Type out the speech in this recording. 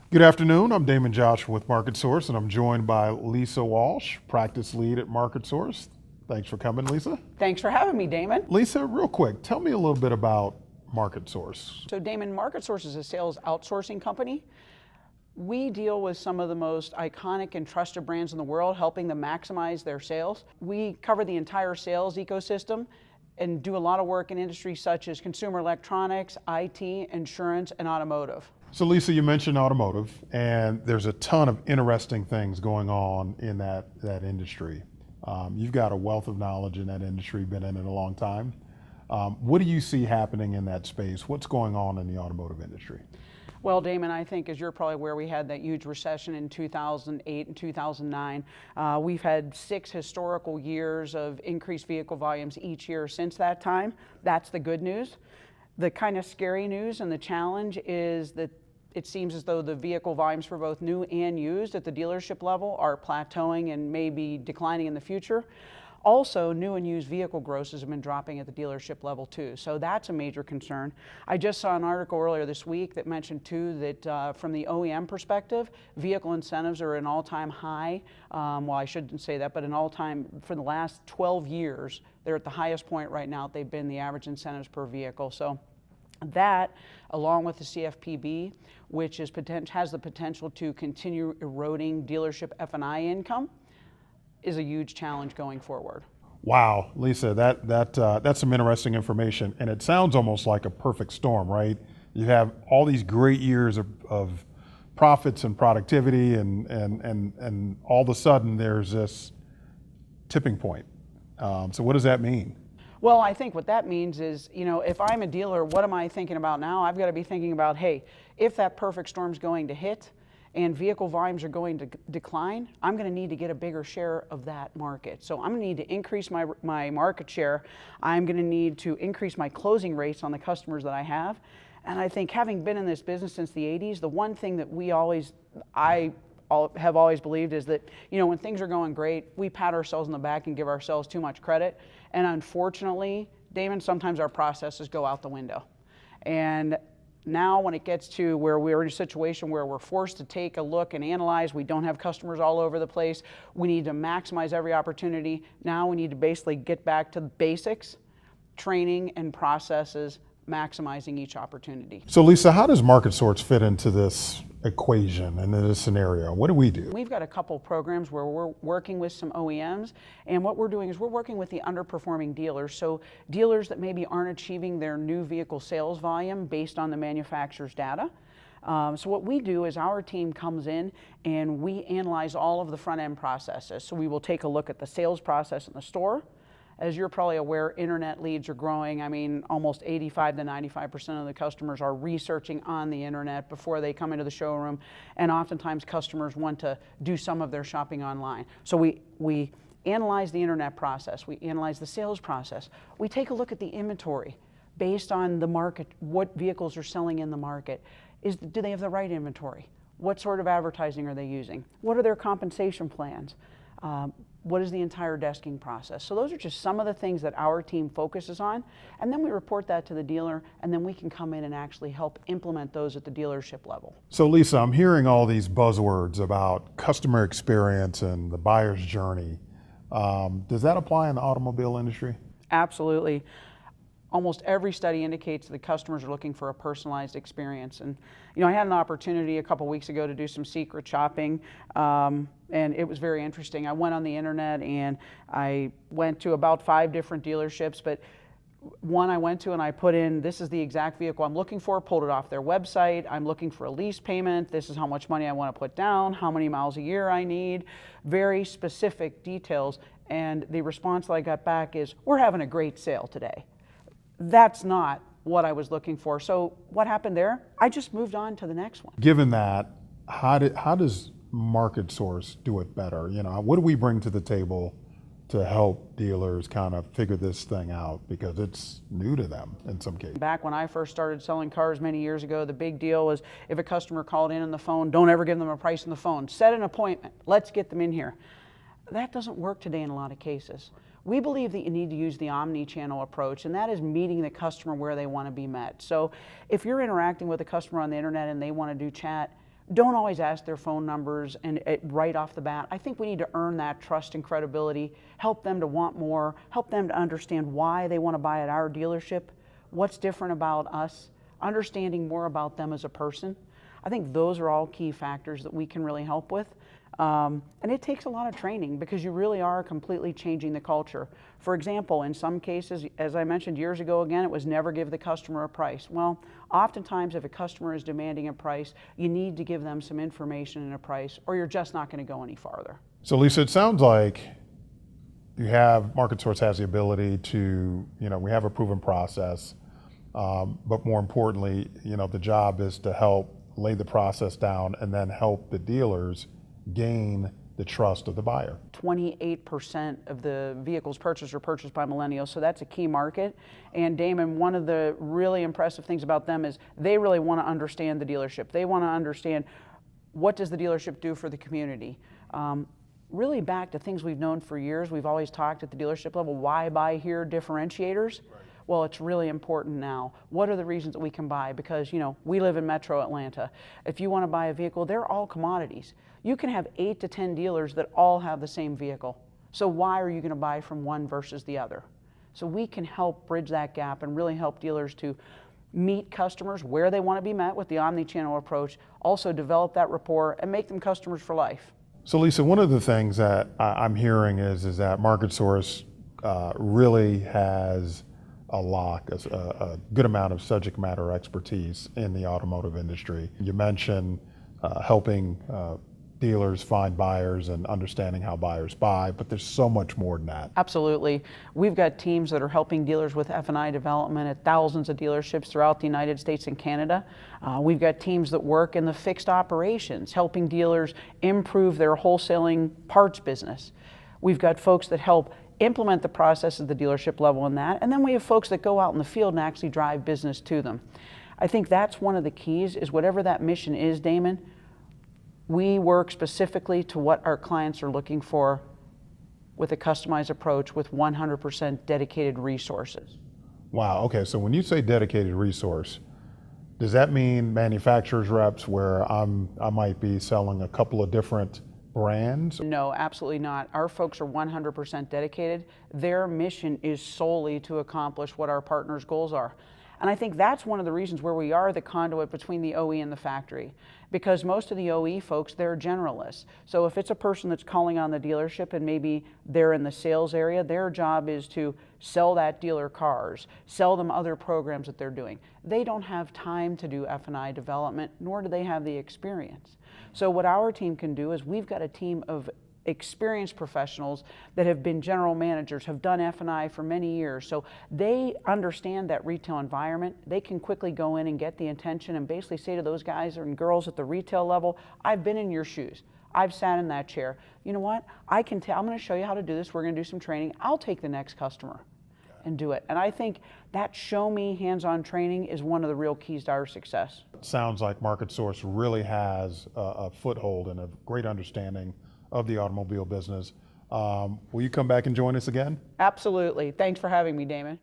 Good afternoon. I'm Damon Joshua with Market Source, and I'm joined by Lisa Walsh, practice lead at Market Source. Thanks for coming, Lisa. Thanks for having me, Damon. Lisa, real quick, tell me a little bit about Market Source. So Damon, Market Source is a sales outsourcing company. We deal with some of the most iconic and trusted brands in the world, helping them maximize their sales. We cover the entire sales ecosystem and do a lot of work in industries such as consumer electronics, IT, insurance, and automotive. So Lisa, you mentioned automotive, and there's a ton of interesting things going on in that industry. You've got a wealth of knowledge in that industry, been in it a long time. What do you see happening in that space? What's going on in the automotive industry? Well, Damon, I think as you're probably aware, we had that huge recession in 2008 and 2009. We've had 6 historical years of increased vehicle volumes each year since that time. That's the good news. The kind of scary news and the challenge is that it seems as though the vehicle volumes for both new and used at the dealership level are plateauing and maybe declining in the future. Also, new and used vehicle grosses have been dropping at the dealership level too, so that's a major concern. I just saw an article earlier this week that mentioned too that from the OEM perspective, vehicle incentives are an all-time high. Well, I shouldn't say that, but an all-time, for the last 12 years, they're at the highest point right now they've been, the average incentives per vehicle. So that, along with the CFPB, which is has the potential to continue eroding dealership F&I income, is a huge challenge going forward. Wow, Lisa, that's some interesting information, and it sounds almost like a perfect storm, right? You have all these great years of profits and productivity, and all of a sudden there's this tipping point. So what does that mean? Well, I think what that means is, if I'm a dealer, what am I thinking about now? I've got to be thinking about, hey, if that perfect storm's going to hit and vehicle volumes are going to decline, I'm going to need to get a bigger share of that market. So I'm going to need to increase my market share. I'm going to need to increase my closing rates on the customers that I have. And I think, having been in this business since the 80s, the one thing that I have always believed is that, when things are going great, we pat ourselves on the back and give ourselves too much credit. And unfortunately, Damon, sometimes our processes go out the window. And now when it gets to where we're in a situation where we're forced to take a look and analyze, we don't have customers all over the place, we need to maximize every opportunity. Now we need to basically get back to the basics, training and processes, maximizing each opportunity. So Lisa, how does Market Source fit into this equation and in this scenario? What do we do? We've got a couple programs where we're working with some OEMs, and what we're doing is we're working with the underperforming dealers. So dealers that maybe aren't achieving their new vehicle sales volume based on the manufacturer's data. So what we do is our team comes in and we analyze all of the front end processes. So we will take a look at the sales process in the store. As you're probably aware, internet leads are growing. I mean, almost 85 to 95% of the customers are researching on the internet before they come into the showroom, and oftentimes customers want to do some of their shopping online. So we analyze the internet process, we analyze the sales process, we take a look at the inventory based on the market, what vehicles are selling in the market. Do they have the right inventory? What sort of advertising are they using? What are their compensation plans? What is the entire desking process? So those are just some of the things that our team focuses on, and then we report that to the dealer, and then we can come in and actually help implement those at the dealership level. So Lisa, I'm hearing all these buzzwords about customer experience and the buyer's journey. Does that apply in the automobile industry? Absolutely. Almost every study indicates that customers are looking for a personalized experience. And I had an opportunity a couple weeks ago to do some secret shopping, and it was very interesting. I went on the internet and I went to about 5 different dealerships, but one I went to and I put in, this is the exact vehicle I'm looking for, pulled it off their website. I'm looking for a lease payment. This is how much money I want to put down, how many miles a year I need, very specific details. And the response that I got back is, we're having a great sale today. That's not what I was looking for. So what happened there? I just moved on to the next one. Given that, how does Market Source do it better? What do we bring to the table to help dealers kind of figure this thing out, because it's new to them in some cases? Back when I first started selling cars many years ago, the big deal was if a customer called in on the phone, don't ever give them a price on the phone. Set an appointment. Let's get them in here. That doesn't work today in a lot of cases. We believe that you need to use the Omnichannel approach, and that is meeting the customer where they want to be met. So if you're interacting with a customer on the internet and they want to do chat, don't always ask their phone numbers and right off the bat. I think we need to earn that trust and credibility, help them to want more, help them to understand why they want to buy at our dealership, what's different about us, understanding more about them as a person. I think those are all key factors that we can really help with. And it takes a lot of training because you really are completely changing the culture. For example, in some cases, as I mentioned years ago, again, it was never give the customer a price. Well, oftentimes if a customer is demanding a price, you need to give them some information and a price, or you're just not going to go any farther. So Lisa, it sounds like MarketSource has the ability to, we have a proven process, but more importantly, the job is to help lay the process down and then help the dealers gain the trust of the buyer. 28% of the vehicles purchased are purchased by millennials, so that's a key market. And Damon, one of the really impressive things about them is they really want to understand the dealership. They want to understand what does the dealership do for the community. Really back to things we've known for years. We've always talked at the dealership level, why buy here, differentiators. Right. Well, it's really important now. What are the reasons that we can buy? Because, we live in Metro Atlanta. If you want to buy a vehicle, they're all commodities. You can have 8 to 10 dealers that all have the same vehicle. So why are you going to buy from one versus the other? So we can help bridge that gap and really help dealers to meet customers where they want to be met with the omnichannel approach, also develop that rapport and make them customers for life. So Lisa, one of the things that I'm hearing is that MarketSource really has a good amount of subject matter expertise in the automotive industry. You mentioned helping dealers find buyers and understanding how buyers buy, but there's so much more than that. Absolutely. We've got teams that are helping dealers with F&I development at thousands of dealerships throughout the United States and Canada. We've got teams that work in the fixed operations, helping dealers improve their wholesaling parts business. We've got folks that help implement the process at the dealership level in that, and then we have folks that go out in the field and actually drive business to them. I think that's one of the keys, is whatever that mission is, Damon, we work specifically to what our clients are looking for with a customized approach with 100% dedicated resources. Wow, okay, so when you say dedicated resource, does that mean manufacturers reps where I might be selling a couple of different brands? No, absolutely not. Our folks are 100% dedicated. Their mission is solely to accomplish what our partners' goals are. And I think that's one of the reasons where we are the conduit between the OE and the factory. Because most of the OE folks, they're generalists. So if it's a person that's calling on the dealership and maybe they're in the sales area, their job is to sell that dealer cars, sell them other programs that they're doing. They don't have time to do F&I development, nor do they have the experience. So what our team can do is we've got a team of experienced professionals that have been general managers, have done F&I for many years. So they understand that retail environment. They can quickly go in and get the attention and basically say to those guys and girls at the retail level, I've been in your shoes. I've sat in that chair. You know what? I'm going to show you how to do this. We're going to do some training. I'll take the next customer and do it. And I think that show me hands-on training is one of the real keys to our success. It sounds like MarketSource really has a foothold and a great understanding of the automobile business. Will you come back and join us again? Absolutely. Thanks for having me, Damon.